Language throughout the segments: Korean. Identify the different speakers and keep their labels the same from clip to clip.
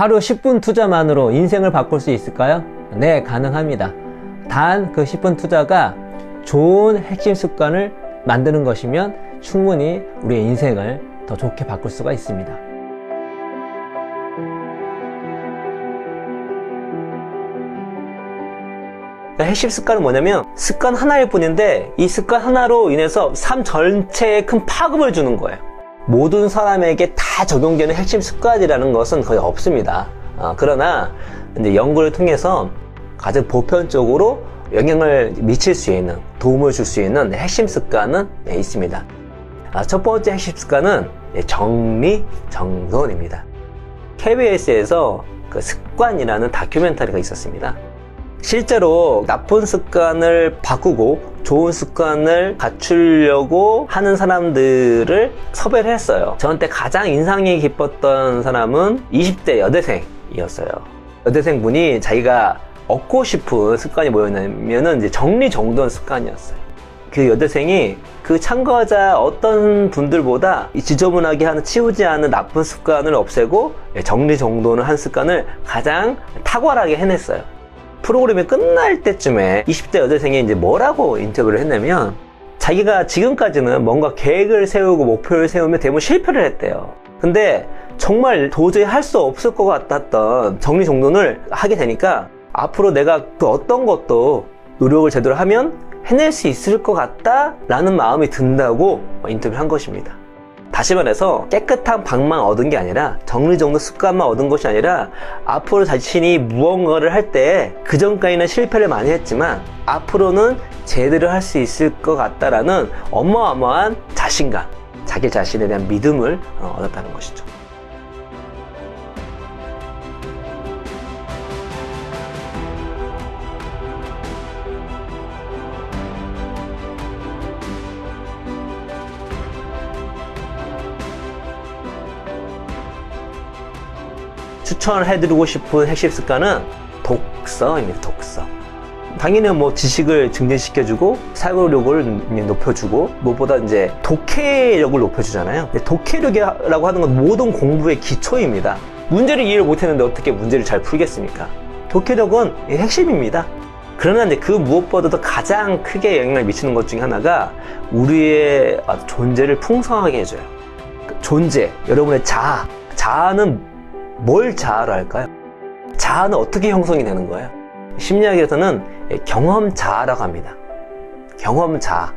Speaker 1: 하루 10분 투자만으로 인생을 바꿀 수 있을까요? 네, 가능합니다. 단 그 10분 투자가 좋은 핵심 습관을 만드는 것이면 충분히 우리의 인생을 더 좋게 바꿀 수가 있습니다. 핵심 습관은 뭐냐면 습관 하나일 뿐인데 이 습관 하나로 인해서 삶 전체에 큰 파급을 주는 거예요. 모든 사람에게 다 적용되는 핵심 습관이라는 것은 거의 없습니다. 그러나 이제 연구를 통해서 가장 보편적으로 영향을 미칠 수 있는, 도움을 줄 수 있는 핵심 습관은 있습니다. 첫 번째 핵심 습관은 정리정돈입니다. KBS에서 그 습관이라는 다큐멘터리가 있었습니다. 실제로 나쁜 습관을 바꾸고 좋은 습관을 갖추려고 하는 사람들을 섭외를 했어요. 저한테 가장 인상이 깊었던 사람은 20대 여대생이었어요. 여대생분이 자기가 얻고 싶은 습관이 뭐였냐면은 이제 정리정돈 습관이었어요. 그 여대생이 그 참가자 어떤 분들보다 지저분하게 하는 치우지 않은 나쁜 습관을 없애고 정리정돈을 한 습관을 가장 탁월하게 해냈어요. 프로그램이 끝날 때쯤에 20대 여대생이 이제 뭐라고 인터뷰를 했냐면 자기가 지금까지는 뭔가 계획을 세우고 목표를 세우면 대부분 실패를 했대요. 근데 정말 도저히 할 수 없을 것 같았던 정리정돈을 하게 되니까 앞으로 내가 그 어떤 것도 노력을 제대로 하면 해낼 수 있을 것 같다 라는 마음이 든다고 인터뷰를 한 것입니다. 다시 말해서 깨끗한 방만 얻은 게 아니라 정리정돈 습관만 얻은 것이 아니라 앞으로 자신이 무언가를 할 때 그전까지는 실패를 많이 했지만 앞으로는 제대로 할 수 있을 것 같다라는 어마어마한 자신감, 자기 자신에 대한 믿음을 얻었다는 것이죠. 추천을 해드리고 싶은 핵심 습관은 독서입니다. 독서. 당연히 뭐 지식을 증진시켜주고 사고력을 높여주고 무엇보다 이제 독해력을 높여주잖아요. 독해력이라고 하는 건 모든 공부의 기초입니다. 문제를 이해를 못했는데 어떻게 문제를 잘 풀겠습니까? 독해력은 핵심입니다. 그러나 이제 그 무엇보다도 가장 크게 영향을 미치는 것 중에 하나가 우리의 존재를 풍성하게 해줘요. 존재, 여러분의 자아. 자아는 뭘 자아로 할까요? 자아는 어떻게 형성이 되는 거예요? 심리학에서는 경험 자아라고 합니다. 경험 자아.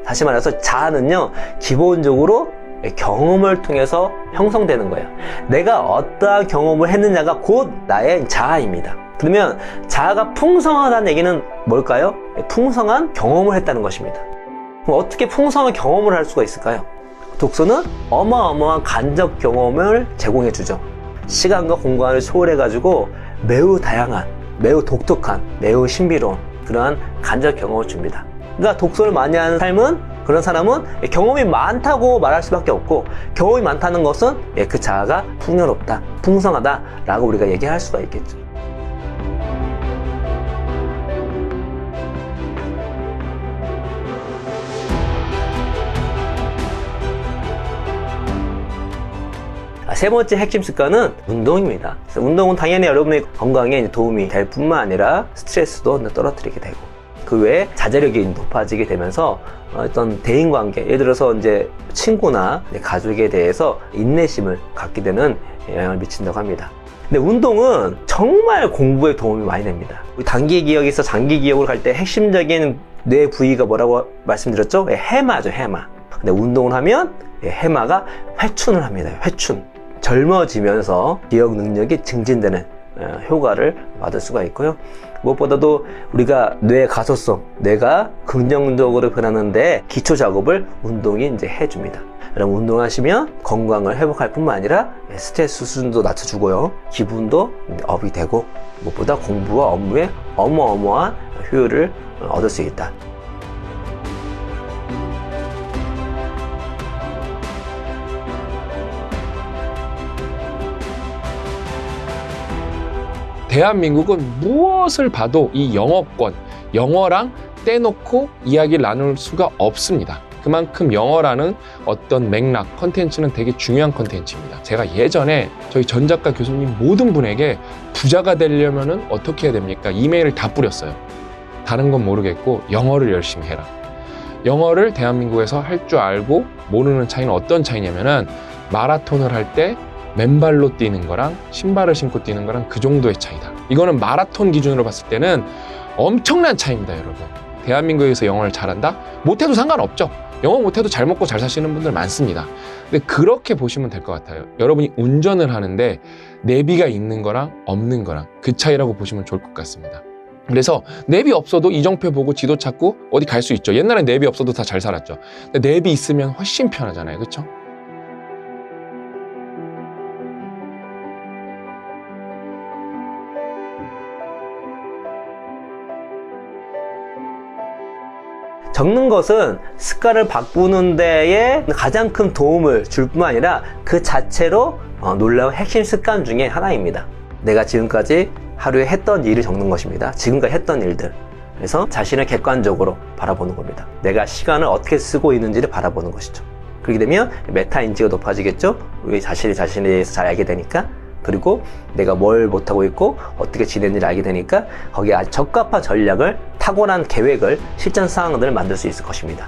Speaker 1: 다시 말해서 자아는요, 기본적으로 경험을 통해서 형성되는 거예요. 내가 어떠한 경험을 했느냐가 곧 나의 자아입니다. 그러면 자아가 풍성하다는 얘기는 뭘까요? 풍성한 경험을 했다는 것입니다. 그럼 어떻게 풍성한 경험을 할 수가 있을까요? 독서는 어마어마한 간접 경험을 제공해 주죠. 시간과 공간을 초월해가지고 매우 다양한, 매우 독특한, 매우 신비로운 그러한 간접 경험을 줍니다. 그러니까 독서를 많이 하는 삶은, 그런 사람은 경험이 많다고 말할 수밖에 없고, 경험이 많다는 것은 그 자아가 풍요롭다, 풍성하다 라고 우리가 얘기할 수가 있겠죠. 세 번째 핵심 습관은 운동입니다. 운동은 당연히 여러분의 건강에 도움이 될 뿐만 아니라 스트레스도 떨어뜨리게 되고, 그 외에 자제력이 높아지게 되면서 어떤 대인관계, 예를 들어서 이제 친구나 가족에 대해서 인내심을 갖게 되는 영향을 미친다고 합니다. 근데 운동은 정말 공부에 도움이 많이 됩니다. 우리 단기 기억에서 장기 기억으로 갈 때 핵심적인 뇌 부위가 뭐라고 말씀드렸죠? 해마죠, 해마. 근데 운동을 하면 해마가 회춘을 합니다. 회춘. 젊어지면서 기억 능력이 증진되는 효과를 받을 수가 있고요. 무엇보다도 우리가 뇌의 가소성, 뇌가 긍정적으로 변하는데 기초 작업을 운동이 이제 해줍니다. 여러분, 운동하시면 건강을 회복할 뿐만 아니라 스트레스 수준도 낮춰주고요, 기분도 업이 되고, 무엇보다 공부와 업무에 어마어마한 효율을 얻을 수 있다.
Speaker 2: 대한민국은 무엇을 봐도 이 영어권, 영어랑 떼놓고 이야기를 나눌 수가 없습니다. 그만큼 영어라는 어떤 맥락, 컨텐츠는 되게 중요한 컨텐츠입니다. 제가 예전에 저희 전작가 교수님 모든 분에게 부자가 되려면은 어떻게 해야 됩니까? 이메일을 다 뿌렸어요. 다른 건 모르겠고 영어를 열심히 해라. 영어를 대한민국에서 할 줄 알고 모르는 차이는 어떤 차이냐면은 마라톤을 할 때 맨발로 뛰는 거랑 신발을 신고 뛰는 거랑 그 정도의 차이다. 이거는 마라톤 기준으로 봤을 때는 엄청난 차이입니다, 여러분. 대한민국에서 영어를 잘한다? 못해도 상관없죠. 영어 못해도 잘 먹고 잘 사시는 분들 많습니다. 근데 그렇게 보시면 될 것 같아요. 여러분이 운전을 하는데 내비가 있는 거랑 없는 거랑 그 차이라고 보시면 좋을 것 같습니다. 그래서 내비 없어도 이정표 보고 지도 찾고 어디 갈 수 있죠. 옛날에 내비 없어도 다 잘 살았죠. 근데 내비 있으면 훨씬 편하잖아요. 그렇죠?
Speaker 1: 적는 것은 습관을 바꾸는 데에 가장 큰 도움을 줄 뿐만 아니라 그 자체로 놀라운 핵심 습관 중에 하나입니다. 내가 지금까지 하루에 했던 일을 적는 것입니다. 지금까지 했던 일들. 그래서 자신을 객관적으로 바라보는 겁니다. 내가 시간을 어떻게 쓰고 있는지를 바라보는 것이죠. 그렇게 되면 메타인지가 높아지겠죠. 우리 자신에 대해서 잘 알게 되니까. 그리고 내가 뭘 못하고 있고 어떻게 지내는지를 알게 되니까 거기에 아주 적합한 전략을, 탁월한 계획을, 실전 사항들을 만들 수 있을 것입니다.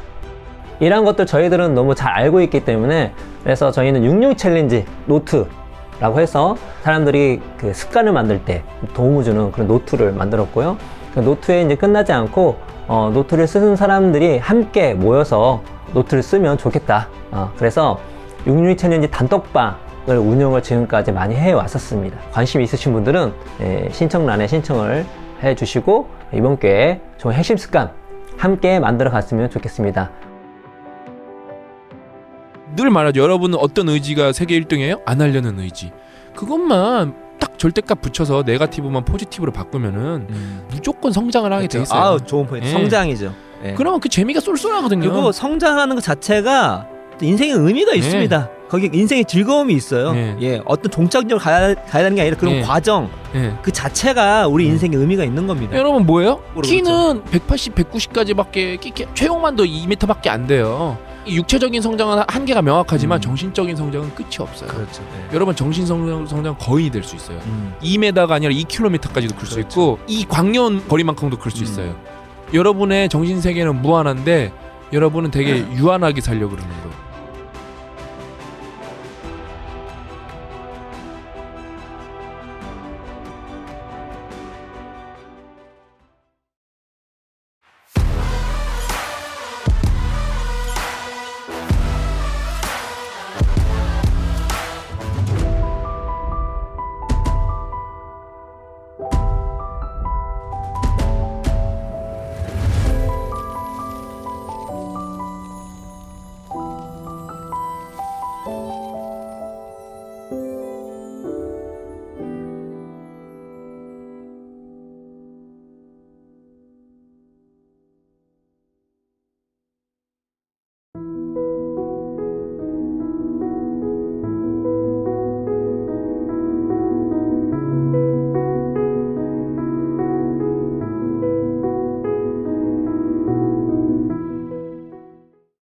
Speaker 3: 이런 것들 저희들은 너무 잘 알고 있기 때문에, 그래서 저희는 66 챌린지 노트라고 해서 사람들이 그 습관을 만들 때 도움을 주는 그런 노트를 만들었고요. 그 노트에 이제 끝나지 않고 노트를 쓰는 사람들이 함께 모여서 노트를 쓰면 좋겠다. 그래서 66 챌린지 단톡방을 운영을 지금까지 많이 해왔었습니다. 관심 있으신 분들은 신청란에 신청을 해주시고 이번 기회에 좋은 핵심 습관 함께 만들어 갔으면 좋겠습니다.
Speaker 4: 늘 말하죠. 여러분은 어떤 의지가 세계 1등이에요? 안 하려는 의지. 그것만 딱 절대값 붙여서 네거티브만 포지티브로 바꾸면은 무조건 성장을 하게 돼 있어요.
Speaker 5: 아, 좋은 포인트.
Speaker 4: 예.
Speaker 5: 성장이죠. 예.
Speaker 4: 그러면 그 재미가 쏠쏠하거든요.
Speaker 5: 그리고 성장하는 것 자체가 인생의 의미가 있습니다. 거기 인생의 즐거움이 있어요.
Speaker 4: 네.
Speaker 5: 예, 어떤 종착역을 가야 되는 게 아니라 그런
Speaker 4: 네.
Speaker 5: 과정
Speaker 4: 예.
Speaker 5: 그 자체가 우리 인생의 의미가 있는 겁니다.
Speaker 4: 여러분 뭐예요?
Speaker 5: 그렇죠.
Speaker 4: 키는 180, 190까지밖에 최용만도 2m밖에 안 돼요. 이 육체적인 성장은 한계가 명확하지만 정신적인 성장은 끝이 없어요.
Speaker 5: 그렇죠. 네.
Speaker 4: 여러분 정신 성장 거인이 될 수 있어요. 2m가 아니라 2km까지도 클 수 있고 이 광년 거리만큼도 클 수 있어요. 여러분의 정신 세계는 무한한데 여러분은 되게 유한하게 살려고 그러는 거예요.